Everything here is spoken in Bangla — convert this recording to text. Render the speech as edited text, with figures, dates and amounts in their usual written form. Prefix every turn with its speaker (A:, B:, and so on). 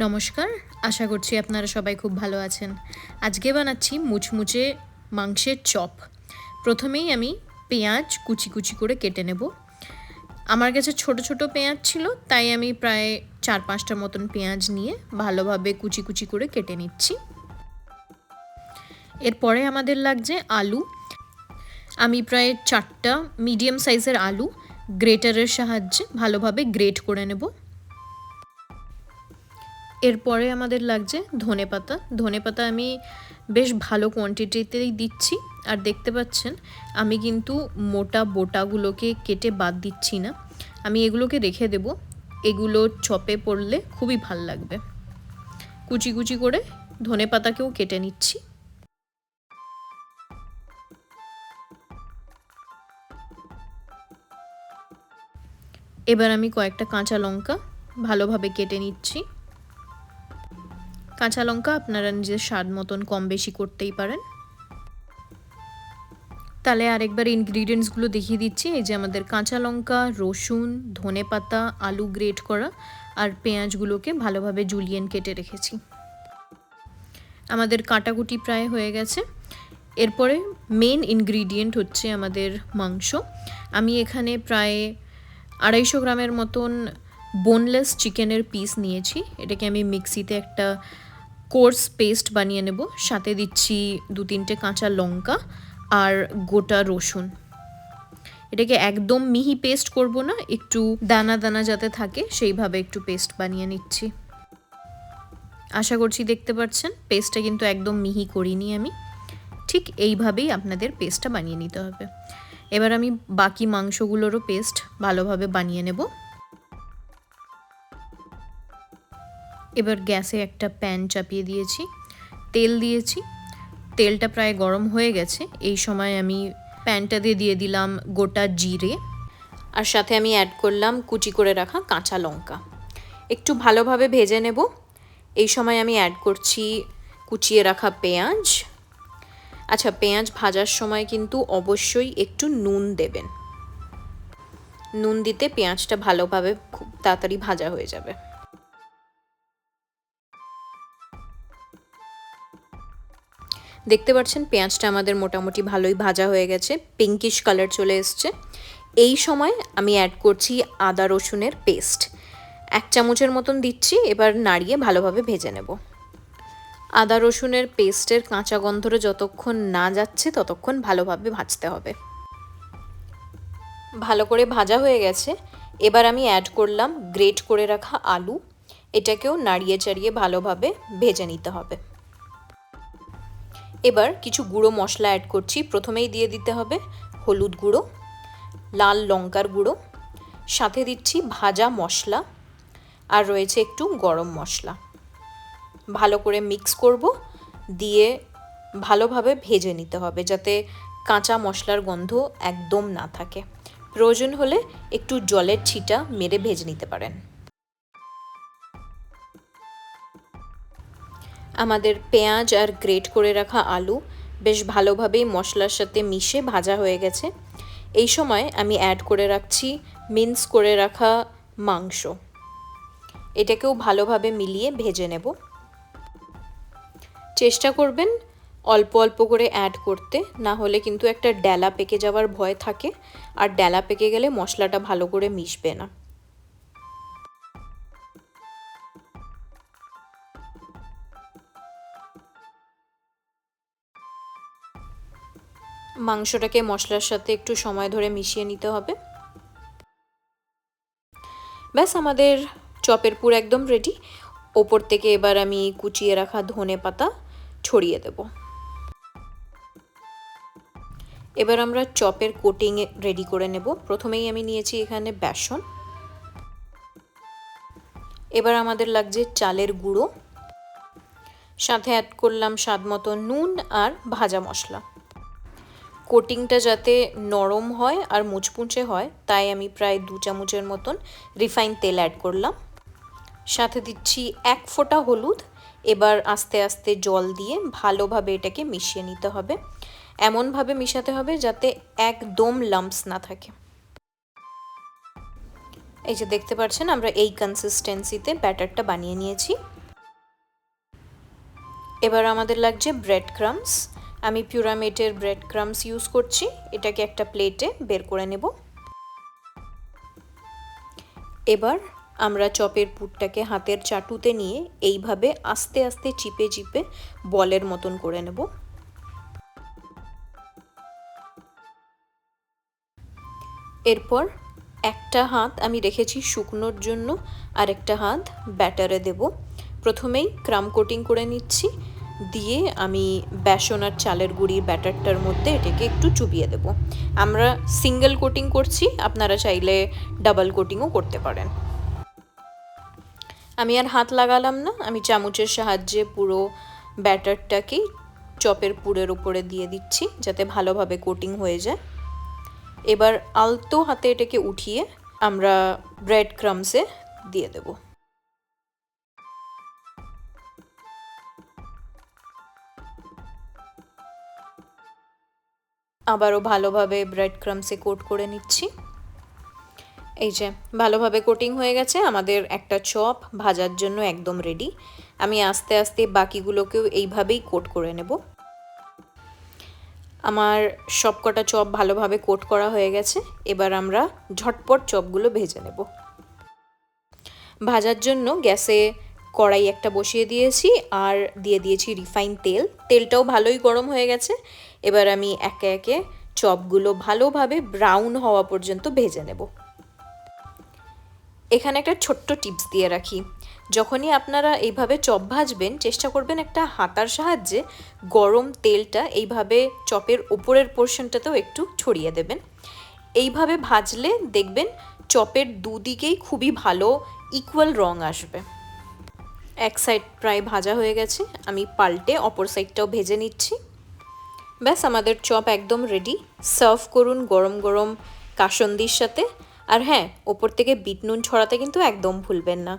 A: নমস্কার, আশা করছি আপনারা সবাই খুব ভালো আছেন। আজকে বানাচ্ছি মুচমুচে মাংসের চপ। প্রথমেই আমি পেঁয়াজ কুচি কুচি করে কেটে নেব। আমার কাছে ছোট ছোট পেঁয়াজ ছিল, তাই আমি প্রায় 4-5টার মতন পেঁয়াজ নিয়ে ভালোভাবে কুচি কুচি করে কেটে নিচ্ছি। এরপরে আমাদের লাগছে আলু। আমি প্রায় 4টা মিডিয়াম সাইজের আলু গ্রেটারের সাহায্যে ভালোভাবে গ্রেট করে নেব। এরপরে আমাদের লাগছে ধনেপাতা। ধনেপাতা আমি বেশ ভালো কোয়ান্টিটিতেই দিচ্ছি। আর দেখতে পাচ্ছেন আমি কিন্তু মোটা বোটাগুলোকে কেটে বাদ দিচ্ছি না, আমি এগুলোকে রেখে দেব। এগুলো চপে পড়লে খুবই ভাল লাগবে। কুচি কুচি করে ধনেপাতাকেও কেটে নিচ্ছি। এবার আমি কয়েকটা কাঁচা লঙ্কা ভালোভাবে কেটে নিচ্ছি। কাঁচা লঙ্কা আপনারা নিজের স্বাদ মতন কম বেশি করতেই পারেন। তাহলে আরেকবার ইনগ্রিডিয়েন্টসগুলো দেখিয়ে দিচ্ছি। এই যে আমাদের কাঁচা লঙ্কা, রসুন, ধনেপাতা, আলু গ্রেট করা আর পেঁয়াজগুলোকে ভালোভাবে জুলিয়েন কেটে রেখেছি। আমাদের কাটাকুটি প্রায় হয়ে গেছে। এরপরে মেন ইনগ্রিডিয়েন্ট হচ্ছে আমাদের মাংস। আমি এখানে প্রায় 250 গ্রামের মতন বোনলেস চিকেনের পিস নিয়েছি। এটাকে আমি মিক্সিতে একটা কোর্স পেস্ট বানিয়ে নেব। সাথে দিচ্ছি 2-3টে কাঁচা লঙ্কা আর গোটা রসুন। এটাকে একদম মিহি পেস্ট করব না, একটু দানা দানা যাতে থাকে সেইভাবে একটু পেস্ট বানিয়ে নিচ্ছি। আশা করছি দেখতে পাচ্ছেন পেস্টটা কিন্তু একদম মিহি করিনি আমি। ঠিক এইভাবেই আপনাদের পেস্টটা বানিয়ে নিতে হবে। এবার আমি বাকি মাংসগুলোরও পেস্ট ভালোভাবে বানিয়ে নেব। এবার গ্যাসে একটা প্যান চাপিয়ে দিয়েছি, তেল দিয়েছি। তেলটা প্রায় গরম হয়ে গেছে। এই সময় আমি প্যানটা দিয়ে দিলাম গোটা জিরে, আর সাথে আমি অ্যাড করলাম কুচি করে রাখা কাঁচা লঙ্কা। একটু ভালোভাবে ভেজে নেব। এই সময় আমি অ্যাড করছি কুচিয়ে রাখা পেঁয়াজ। আচ্ছা, পেঁয়াজ ভাজার সময় কিন্তু অবশ্যই একটু নুন দেবেন। নুন দিতে পেঁয়াজটা ভালোভাবে খুব তাড়াতাড়ি ভাজা হয়ে যাবে। দেখতে পাচ্ছেন পেঁয়াজটা আমাদের মোটামুটি ভালোই ভাজা হয়ে গেছে, পিঙ্কিশ কালার চলে এসছে। এই সময় আমি অ্যাড করছি আদা রসুনের পেস্ট। 1 চামচের মতন দিচ্ছি। এবার নাড়িয়ে ভালোভাবে ভেজে নেব। আদা রসুনের পেস্টের কাঁচা গন্ধটা যতক্ষণ না যাচ্ছে ততক্ষণ ভালোভাবে ভাজতে হবে। ভালো করে ভাজা হয়ে গেছে। এবার আমি অ্যাড করলাম গ্রেট করে রাখা আলু। এটাকেও নাড়িয়ে চাড়িয়ে ভালোভাবে ভেজে নিতে হবে। এবার কিছু গুঁড়ো মশলা অ্যাড করছি। প্রথমেই দিয়ে দিতে হবে হলুদ গুঁড়ো, লাল লঙ্কার গুঁড়ো, সাথে দিচ্ছি ভাজা মশলা, আর রয়েছে একটু গরম মশলা। ভালো করে মিক্স করব, দিয়ে ভালোভাবে ভেজে নিতে হবে যাতে কাঁচা মশলার গন্ধ একদম না থাকে। প্রয়োজন হলে একটু জলের ছিটা মেরে ভেজে নিতে পারেন। আমাদের পেঁয়াজ আর গ্রেট করে রাখা আলু বেশ ভালোভাবেই মশলার সাথে মিশে ভাজা হয়ে গেছে। এই সময় আমি অ্যাড করে রাখছি মিন্স করে রাখা মাংস। এটাকেও ভালোভাবে মিলিয়ে ভেজে নেব। চেষ্টা করবেন অল্প অল্প করে অ্যাড করতে, না হলে কিন্তু একটা ডেলা পেকে যাওয়ার ভয় থাকে, আর ডেলা পেকে গেলে মশলাটা ভালো করে মিশবে না। মাংসটাকে মশলার সাথে একটু সময় ধরে মিশিয়ে নিতে হবে। ব্যাস, আমাদের চপের পুর একদম রেডি। ওপর থেকে এবার আমি কুচিয়ে রাখা ধনেপাতা ছড়িয়ে দেব। এবার আমরা চপের কোটিং রেডি করে নেব। প্রথমেই আমি নিয়েছি এখানে বেসন। এবার আমাদের লাগছে চালের গুঁড়ো, সাথে অ্যাড করলাম স্বাদ মতো নুন আর ভাজা মশলা। কোটিংটা যাতে নরম হয় আর মুচমুচে হয় তাই আমি প্রায় 2 চামচের মতন রিফাইন তেল অ্যাড করলাম। সাথে দিচ্ছি 1 ফোঁটা হলুদ। এবার আস্তে আস্তে জল দিয়ে ভালোভাবে এটাকে মিশিয়ে নিতে হবে। এমনভাবে মিশাতে হবে যাতে একদম লাম্পস না থাকে। এই যে দেখতে পাচ্ছেন আমরা এই কনসিস্টেন্সিতে ব্যাটারটা বানিয়ে নিয়েছি। এবার আমাদের লাগছে ব্রেড ক্রামস। আমি পিউরামেটের ব্রেড ক্রামস ইউজ করছি। এটাকে একটা প্লেটে বের করে নেব। এবার আমরা চপের পুরটাকে হাতের চাটুতে নিয়ে এইভাবে আস্তে আস্তে চিপে চিপে বলের মতন করে নেব। এরপর একটা হাত আমি রেখেছি শুকনোর জন্য, আর একটা হাত ব্যাটারে দেব। প্রথমেই ক্রাম কোটিং করে নিচ্ছি, দিয়ে আমি বেসন আর চালের গুঁড়ির ব্যাটারটার মধ্যে এটাকে একটু চুবিয়ে দেব। আমরা সিঙ্গেল কোটিং করছি, আপনারা চাইলে ডাবল কোটিংও করতে পারেন। আমি আর হাত লাগালাম না, আমি চামচের সাহায্যে পুরো ব্যাটারটাকেই চপের পুরের উপরে দিয়ে দিচ্ছি যাতে ভালোভাবে কোটিং হয়ে যায়। এবার আলতো হাতে এটাকে উঠিয়ে আমরা ব্রেড ক্রামসে দিয়ে দেব। আবারও ভালোভাবে ব্রেড ক্রামসে কোট করে নিচ্ছি। এই যে ভালোভাবে কোটিং হয়ে গেছে, আমাদের একটা চপ ভাজার জন্য একদম রেডি। আমি আস্তে আস্তে বাকিগুলোকেও এইভাবেই কোট করে নেব। আমার সবকটা চপ ভালোভাবে কোট করা হয়ে গেছে। এবার আমরা ঝটপট চপগুলো ভেজে নেব। ভাজার জন্য গ্যাসে কড়াই একটা বসিয়ে দিয়েছি, আর দিয়ে দিয়েছি রিফাইন তেল। তেলটাও ভালোই গরম হয়ে গেছে। এবার আমি একে একে চপগুলো ভালোভাবে ব্রাউন হওয়া পর্যন্ত ভেজে নেব। এখানে একটা ছোট্ট টিপস দিয়ে রাখি, যখনই আপনারা এইভাবে চপ ভাজবেন চেষ্টা করবেন একটা হাতার সাহায্যে গরম তেলটা এইভাবে চপের ওপরের পোর্শনটাতেও একটু ছড়িয়ে দেবেন। এইভাবে ভাজলে দেখবেন চপের দুদিকেই খুবই ভালো ইকুয়াল রং আসবে। এক সাইড প্রায় ভাজা হয়ে গেছে, আমি পাল্টে অপর সাইডটাও ভেজে নিচ্ছি। ব্যাস আমাদের চপ একদম রেডি। সার্ভ করুন গরম গরম কাসন্দির সাথে। আর হ্যাঁ, ওপর থেকে বিট নুন ছড়াতে কিন্তু একদম ভুলবেন না।